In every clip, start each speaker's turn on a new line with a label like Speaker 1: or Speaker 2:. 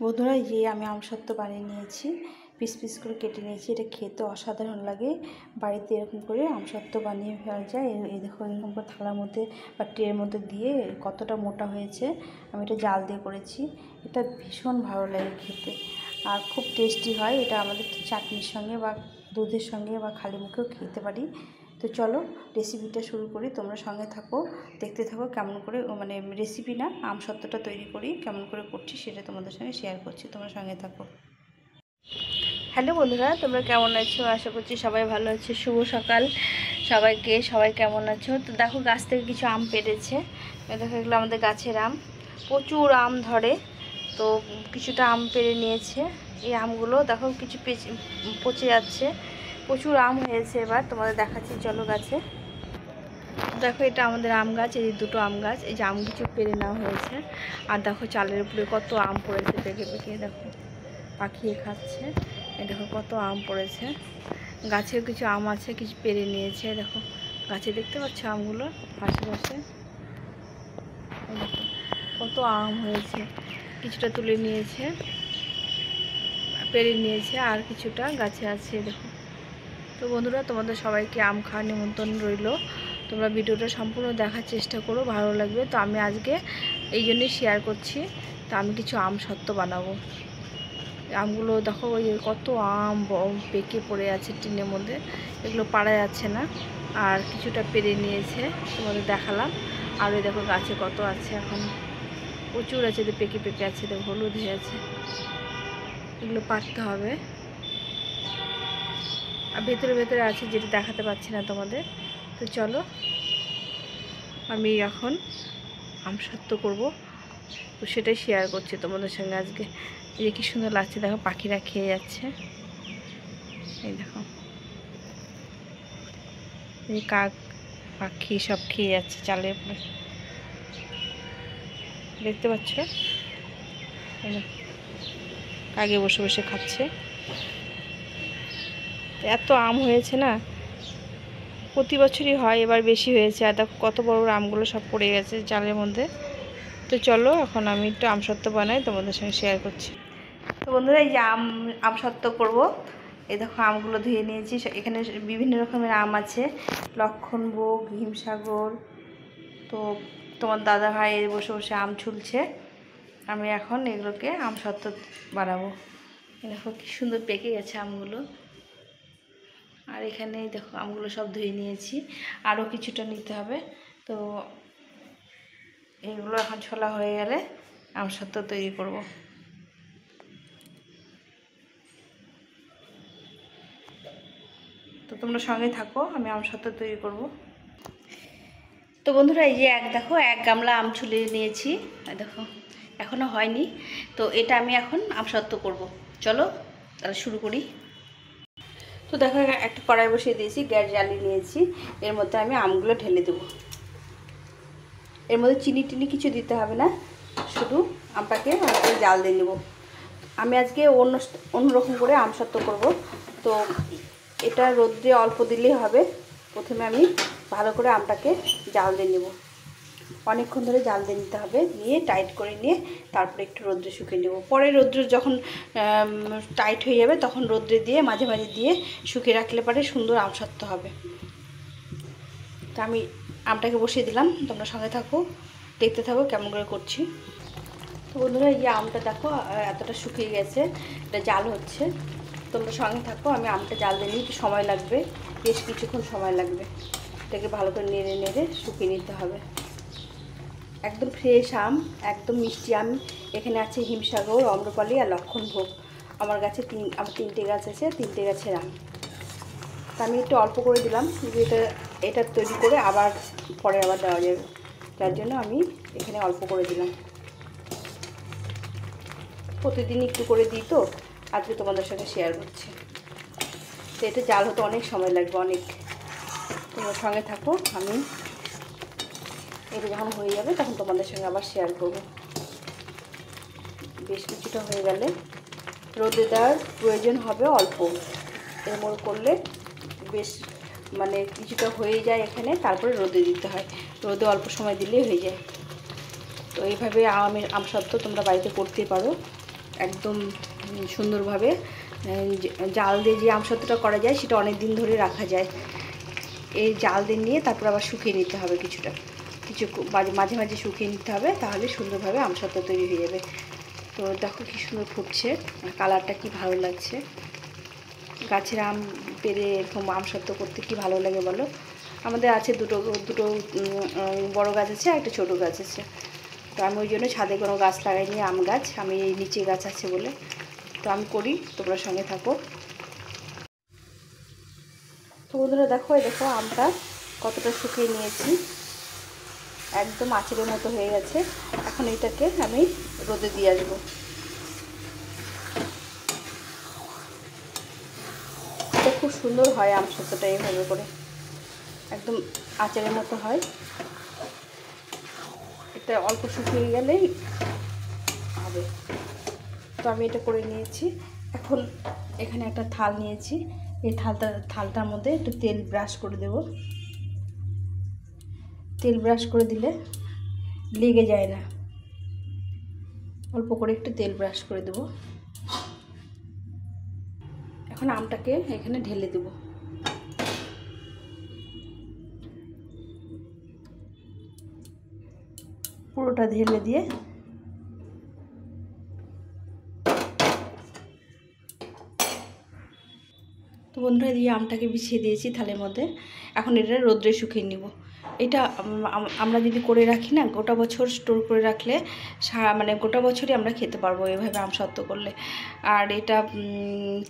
Speaker 1: বন্ধুরা, যে আমি আমসত্ত্ব বানিয়ে নিয়েছি, পিস পিস করে কেটে নিয়েছি। এটা খেতে অসাধারণ লাগে। বাড়িতে এরকম করে আমসত্ত্ব বানিয়ে ফেলা যায়। এই দেখো, এরকম করে থালার মধ্যে বা ট্রের মধ্যে দিয়ে কতটা মোটা হয়েছে। আমি এটা জাল দিয়ে করেছি। এটা ভীষণ ভালো লাগে খেতে, আর খুব টেস্টি হয়। এটা আমাদের চাটনির সঙ্গে বা দুধের সঙ্গে বা খালি মুখেও খেতে পারি। তো চলো রেসিপিটা শুরু করি, তোমরা সঙ্গে থাকো, দেখতে থাকো কেমন করে, মানে রেসিপি না, আমসত্ত্বটা তৈরি করি কেমন করে করছি সেটা তোমাদের সঙ্গে শেয়ার করছি, তোমরা সঙ্গে থাকো। হ্যালো বন্ধুরা, তোমরা কেমন আছো? আশা করছি সবাই ভালো আছে। শুভ সকাল সবাইকে। সবাই কেমন আছো? তো দেখো, গাছ থেকে কিছু আম পেড়েছে। দেখো, এগুলো আমাদের গাছের আম, প্রচুর আম ধরে। তো কিছুটা আম পেড়ে নিয়েছে। এই আমগুলো দেখো কিছু পচে যাচ্ছে। প্রচুর আম হয়েছে। এবার তোমাদের দেখাচ্ছি, চলো গাছে। দেখো, এটা আমাদের আম গাছ। এই দুটো আম গাছ, এই যে আম কিছু পেড়ে নেওয়া হয়েছে। আর দেখো, চালের উপরে কত আম পড়েছে পেকে পেকে। দেখো, পাখিয়ে খাচ্ছে। এই দেখো কত আম পড়েছে। গাছেও কিছু আম আছে, কিছু পেড়ে নিয়েছে। দেখো গাছে দেখতে পাচ্ছ আমগুলো আশেপাশে। দেখো কত আম হয়েছে। কিছুটা তুলে নিয়েছে, পেড়ে নিয়েছে, আর কিছুটা গাছে আছে। দেখো, তো বন্ধুরা, তোমাদের সবাইকে আম খাওয়ার নিমন্ত্রণ রইল। তোমরা ভিডিওটা সম্পূর্ণ দেখার চেষ্টা করো, ভালো লাগবে। তো আমি আজকে এই জন্যই শেয়ার করছি। তো আমি কিছু আমসত্ত্ব বানাবো। আমগুলো দেখো, ওই কত আম পেকে পড়ে আছে টিনের মধ্যে, এগুলো পাড়া যাচ্ছে না। আর কিছুটা পেরে নিয়েছে, তোমাদের দেখালাম। আর ওই দেখো গাছে কত আছে, এখন প্রচুর আছে, পেকে পেকে আছে। দেখো হলুদ হয়ে আছে, এগুলো পাড়তে হবে। আর ভেতরে ভেতরে আছে, যেটা দেখাতে পাচ্ছি না তোমাদের। তো চলো, আমি এখন আমসত্ত্ব করব, তো সেটাই শেয়ার করছি তোমাদের সঙ্গে আজকে। এই কি সুন্দর লাগছে, দেখো পাখিরা খেয়ে যাচ্ছে। এই দেখো, এই কাক পাখি সব খেয়ে যাচ্ছে চালের উপরে, দেখতে পাচ্ছ? কাকে বসে বসে খাচ্ছে। এত আম হয়েছে না, প্রতি বছরই হয়, এবার বেশি হয়েছে। আর দেখো কত বড় আমগুলো সব পড়ে গেছে চালের মধ্যে। তো চলো, এখন আমি একটু আমসত্ত্ব বানাই, তোমাদের সঙ্গে শেয়ার করছি। তো বন্ধুরা, এই যে আমসত্ত্ব করবো। এই দেখো, আমগুলো ধুয়ে নিয়েছি। এখানে বিভিন্ন রকমের আম আছে, লক্ষণভোগ, হিমসাগর। তো তোমার দাদা ভাই বসে বসে আম ছুলছে। আমি এখন এগুলোকে আমসত্ত্ব বানাবো। দেখো কি সুন্দর পেকে গেছে আমগুলো। আর এখানে দেখো, আমগুলো সব ধুয়ে নিয়েছি, আরও কিছুটা নিতে হবে। তো এগুলো এখন ছোলা হয়ে গেলে আমসত্ত্ব তৈরি করব। তো তোমরা সঙ্গে থাকো, আমি আমসত্ত্ব তৈরি করব। তো বন্ধুরা, এই যে দেখো, এক গামলা আম ছুলে নিয়েছি। দেখো এখনও হয়নি। তো এটা আমি এখন আমসত্ত্ব করব। চলো তাহলে শুরু করি। তো দেখো, একটা কড়াই বসিয়ে দিয়েছি, গ্যাস জ্বালিয়ে নিয়েছি। এর মধ্যে আমি আমগুলো ঢেলে দেবো। এর মধ্যে চিনি টিনি কিছু দিতে হবে না, শুধু আমটাকে জাল দিয়ে নেব। আমি আজকে অন্যরকম করে আমসত্ত্ব করব। তো এটা রোদ্রে অল্প দিলেই হবে। প্রথমে আমি ভালো করে আমটাকে জাল দিয়ে নেব, অনেকক্ষণ ধরে জাল দিয়ে নিতে হবে। নিয়ে টাইট করে নিয়ে তারপরে একটু রোদ্রে শুকিয়ে নেব। পরে রোদ্রে যখন টাইট হয়ে যাবে, তখন রোদ্রে দিয়ে মাঝে মাঝে দিয়ে শুকিয়ে রাখলে পরে সুন্দর আমসত্ত্ব হবে। তো আমি আমটাকে বসিয়ে দিলাম, তোমরা সঙ্গে থাকো, দেখতে থাকো কেমন করে করছি। তো বন্ধুরা, এই যে আমটা দেখো এতটা শুকিয়ে গেছে, এটা জাল হচ্ছে। তোমরা সঙ্গে থাকো, আমি আমটা জাল দিয়ে নিই, একটু সময় লাগবে, বেশ কিছুক্ষণ সময় লাগবে। এটাকে ভালো করে নেড়ে নেড়ে শুকিয়ে নিতে হবে। একদম ফ্রেশ আম, একদম মিষ্টি আম। এখানে আছে হিমসাগর, আম্রপালি আর লক্ষণভোগ। আমার গাছে আমার 3টে গাছ আছে, 3টে গাছের আম। তা আমি একটু অল্প করে দিলাম, যে এটা তৈরি করে আবার পরে আবার দেওয়া যাবে, যার জন্য আমি এখানে অল্প করে দিলাম। প্রতিদিন একটু করে দিই, তো আজকে তোমাদের সাথে শেয়ার করছি। তো এটা জাল হতে অনেক সময় লাগবে, অনেক। তোমরা সঙ্গে থাকো, আমি এটা যখন হয়ে যাবে তখন তোমাদের সঙ্গে আবার শেয়ার করব। বেশ কিছুটা হয়ে গেলে রোদে দেওয়ার প্রয়োজন হবে অল্প। এরকম করলে বেশ মানে কিছুটা হয়ে যায় এখানে, তারপরে রোদে দিতে হয়। রোদে অল্প সময় দিলেই হয়ে যায়। তো এইভাবে আমসত্ত্ব তোমরা বাড়িতে করতে পারো, একদম সুন্দরভাবে জাল দিয়ে যে আমসত্ত্বটা করা যায় সেটা অনেক দিন ধরে রাখা যায়। এই জাল দিয়ে নিয়ে তারপর আবার শুকিয়ে নিতে হবে কিছু মাঝে মাঝে শুকিয়ে নিতে হবে, তাহলে সুন্দরভাবে আমসত্ত্ব তৈরি হয়ে যাবে। তো দেখো কি সুন্দর ফুটছে, কালারটা কি ভালো লাগছে। গাছের আম পেড়ে এরকম আমসত্ত্ব করতে কি ভালো লাগে বলো। আমাদের আছে দুটো বড় গাছ আছে আর একটা ছোটো গাছ আছে। তো আমি ওই জন্য ছাদে কোনো গাছ লাগাইনি, আম গাছ, আমি এই নিচে গাছ আছে বলে। তো আমি করি, তোমরা সঙ্গে থাকো। তো বন্ধুরা দেখো আমটা কতটা শুকিয়ে নিয়েছি, একদম আচারের মতো হয়ে গেছে। এখন এটাকে আমি রোদে দিয়ে আসবো। এটা খুব সুন্দর হয় আমসত্ত্বটা এইভাবে করে, একদম আচারের মতো হয়। এটা অল্প শুকিয়ে গেলেই হবে। তো আমি এটা করে নিয়েছি। এখন এখানে একটা থাল নিয়েছি, এই থালটার মধ্যে একটু তেল ব্রাশ করে দেব। তেল ব্রাশ করে দিলে লেগে যায় না, অল্প করে একটু তেল ব্রাশ করে দেব। এখন আমটাকে এখানে ঢেলে দেব। পুরোটা ঢেলে দিয়ে তো বন্ধুরা দিয়ে আমটাকে বিছিয়ে দিয়েছি থালের মধ্যে। এখন এটা রোদ্রে শুকিয়ে নিব। এটা আমরা যদি করে রাখি না, গোটা বছর স্টোর করে রাখলে মানে গোটা বছরই আমরা খেতে পারবো এভাবে আমসত্ত্ব করলে। আর এটা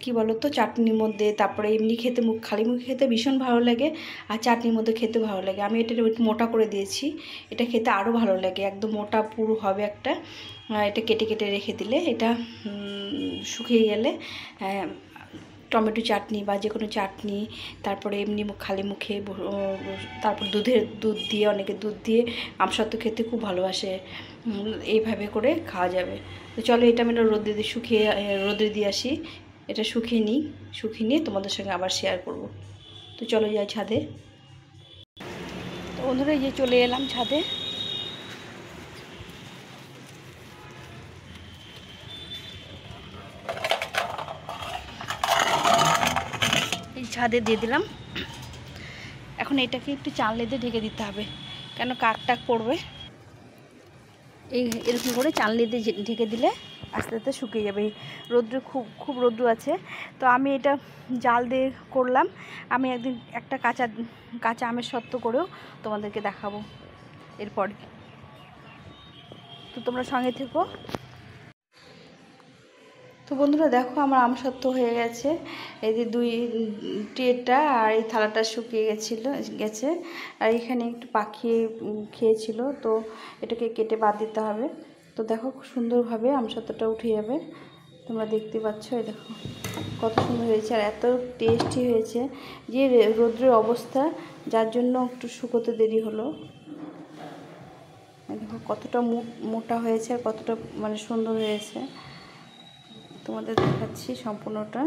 Speaker 1: কি বলো তো, চাটনির মধ্যে, তারপরে এমনি খেতে খালি মুখে খেতে ভীষণ ভালো লাগে, আর চাটনির মধ্যে খেতে ভালো লাগে। আমি এটা মোটা করে দিয়েছি, এটা খেতে আরও ভালো লাগে, একদম মোটা পুরো হবে একটা। এটা কেটে কেটে রেখে দিলে এটা শুকিয়ে গেলে টমেটো চাটনি বা যে কোনো চাটনি, তারপরে এমনি খালি মুখে, তারপর দুধ দিয়ে, অনেকে দুধ দিয়ে আমসত্ত্ব খেতে খুব ভালোবাসে, এইভাবে করে খাওয়া যাবে। তো চলো এটা আমি রোদে দিয়ে আসি। এটা শুকিয়ে নিয়ে তোমাদের সঙ্গে আবার শেয়ার করব। তো চলো যাই ছাদে। তো বন্ধুরা এই যে চলে এলাম ছাদে। এই ছাদে দিয়ে দিলাম। এখন এটাকে একটু চাললে দিয়ে ঢেকে দিতে হবে, কেন কাক টাক পড়বে। এরকম করে চালনি দিয়ে ঢেকে দিলে আস্তে আস্তে শুকিয়ে যাবে। রৌদ্র খুব রৌদ্র আছে। তো আমি এটা জাল দিয়ে করলাম। আমি একদিন একটা কাঁচা আমের সত্ত্ব করেও তোমাদেরকে দেখাবো এরপর। তো তোমরা সঙ্গে থেকো। তো বন্ধুরা দেখো আমার আমসত্ত্ব হয়ে গেছে। এই যে ট্রেটা আর এই থালাটা শুকিয়ে গেছে। আর এখানে একটু পাখি খেয়েছিল, তো এটাকে কেটে বাদ দিতে হবে। তো দেখো খুব সুন্দরভাবে আমসত্ত্বটা উঠে যাবে, তোমরা দেখতে পাচ্ছ। এই দেখো কত সুন্দর হয়েছে, আর এত টেস্টি হয়েছে যে রৌদ্রের অবস্থা, যার জন্য একটু শুকোতে দেরি হলো। দেখো কতটা মোটা হয়েছে আর কতটা মানে সুন্দর হয়েছে, তোমাদের দেখাচ্ছি সম্পূর্ণটা।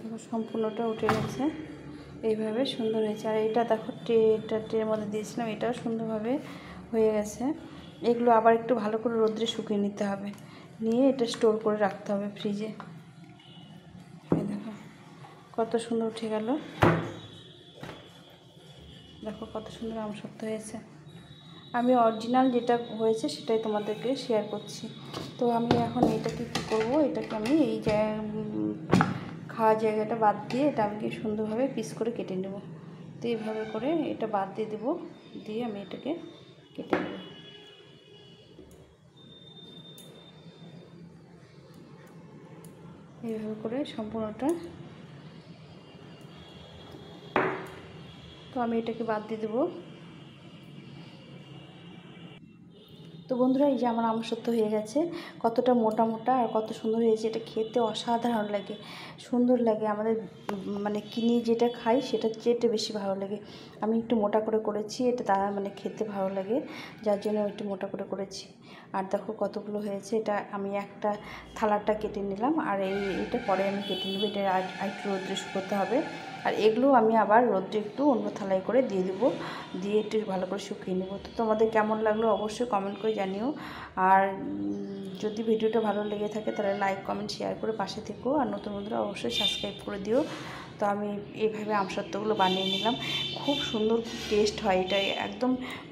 Speaker 1: দেখো সম্পূর্ণটা উঠে গেছে, এইভাবে সুন্দর হয়েছে। আর এটা দেখো ট্রের মধ্যে দিয়েছিলাম, এটাও সুন্দরভাবে হয়ে গেছে। এগুলো আবার একটু ভালো করে রোদ্রে শুকিয়ে নিতে হবে, নিয়ে এটা স্টোর করে রাখতে হবে ফ্রিজে। দেখো কত সুন্দর উঠে গেল, দেখো কত সুন্দর আমসত্ত্ব হয়েছে। আমি অরিজিনাল যেটা হয়েছে সেটাই তোমাদেরকে শেয়ার করছি। তো আমি এখন এটাকে কী করবো, এটাকে আমি এই খাওয়ার জায়গাটা বাদ দিয়ে এটা আমি সুন্দরভাবে পিস করে কেটে নেব। তো এইভাবে করে এটা বাদ দিয়ে দেবো, দিয়ে আমি এটাকে কেটে নেব। এইভাবে করে সম্পূর্ণটা। তো আমি এটাকে বাদ দিয়ে দেবো। তো বন্ধুরা এই যে আমার আমসত্ত্ব হয়ে গেছে, কতটা মোটা মোটা আর কত সুন্দর হয়েছে। এটা খেতে অসাধারণ লাগে, সুন্দর লাগে। আমাদের মানে কিনে যেটা খাই সেটা চেয়ে বেশি ভালো লাগে। আমি একটু মোটা করে করেছি, এটা তারা মানে খেতে ভালো লাগে, যার জন্য একটু মোটা করে করেছি। আর দেখো কতগুলো হয়েছে। এটা আমি একটা থালাটা কেটে নিলাম, আর এইটা পরে আমি কেটে নেব। এটা আর একটু রোদ্রে শুকোতে হবে। আর এগুলো আমি আবার রোদ্রে একটু অন্য থালায় করে দিয়ে দেবো, দিয়ে একটু ভালো করে শুকিয়ে নেব। তো তোমাদের কেমন লাগলো অবশ্যই কমেন্ট করে জানিও। আর যদি ভিডিওটা ভালো লেগে থাকে তাহলে লাইক কমেন্ট শেয়ার করে পাশে থেকো, আর নতুন বন্ধুরা অবশ্যই সাবস্ক্রাইব করে দিও। তো আমি এইভাবে আমসত্ত্বগুলো বানিয়ে নিলাম, খুব সুন্দর, খুব টেস্ট হয় এটা। একদম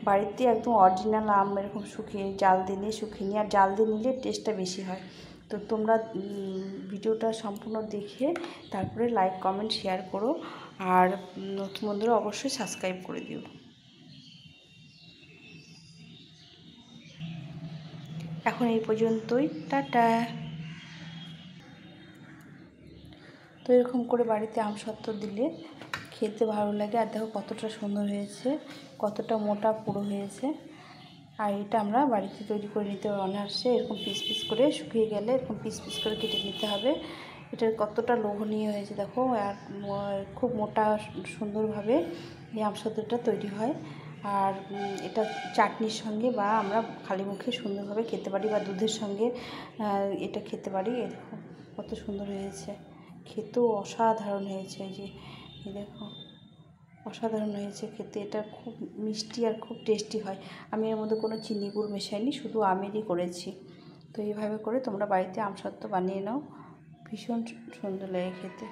Speaker 1: বাড়িতে একদম অরিজিনাল আম এরকম শুকিয়ে জাল দিয়ে শুকিয়ে নিয়ে, আর জাল দিয়ে নিলে টেস্টটা বেশি হয়। তো তোমরা ভিডিওটা সম্পূর্ণ দেখে তারপরে লাইক কমেন্ট শেয়ার করো, আর নতুন বন্ধুরা অবশ্যই সাবস্ক্রাইব করে দিও। এখন এই পর্যন্তই, টাটা। তো এরকম করে বাড়িতে আমসত্ত্ব দিলে খেতে ভালো লাগে। আর দেখো কতটা সুন্দর হয়েছে, কতটা মোটা পুরো হয়েছে। আর এটা আমরা বাড়িতে তৈরি করে নিতে হবে অনায়াসে। এরকম পিস পিস করে শুকিয়ে গেলে এরকম পিস পিস করে কেটে নিতে হবে। এটার কতটা লোভনীয় হয়েছে দেখো, আর খুব মোটা সুন্দরভাবে এই আমসত্ত্বটা তৈরি হয়। আর এটা চাটনির সঙ্গে বা আমরা খালি মুখে সুন্দরভাবে খেতে পারি, বা দুধের সঙ্গে এটা খেতে পারি। এরকম কত সুন্দর হয়েছে, খেতেও অসাধারণ হয়েছে। এই দেখো অসাধারণ হয়েছে খেতে, এটা খুব মিষ্টি আর খুব টেস্টি হয়। আমি এর মধ্যে কোনো চিনি গুড় মেশাইনি, শুধু আমেরই করেছি। তো এইভাবে করে তোমরা বাড়িতে আমসত্ত্ব বানিয়ে নাও, ভীষণ সুন্দর লাগে খেতে।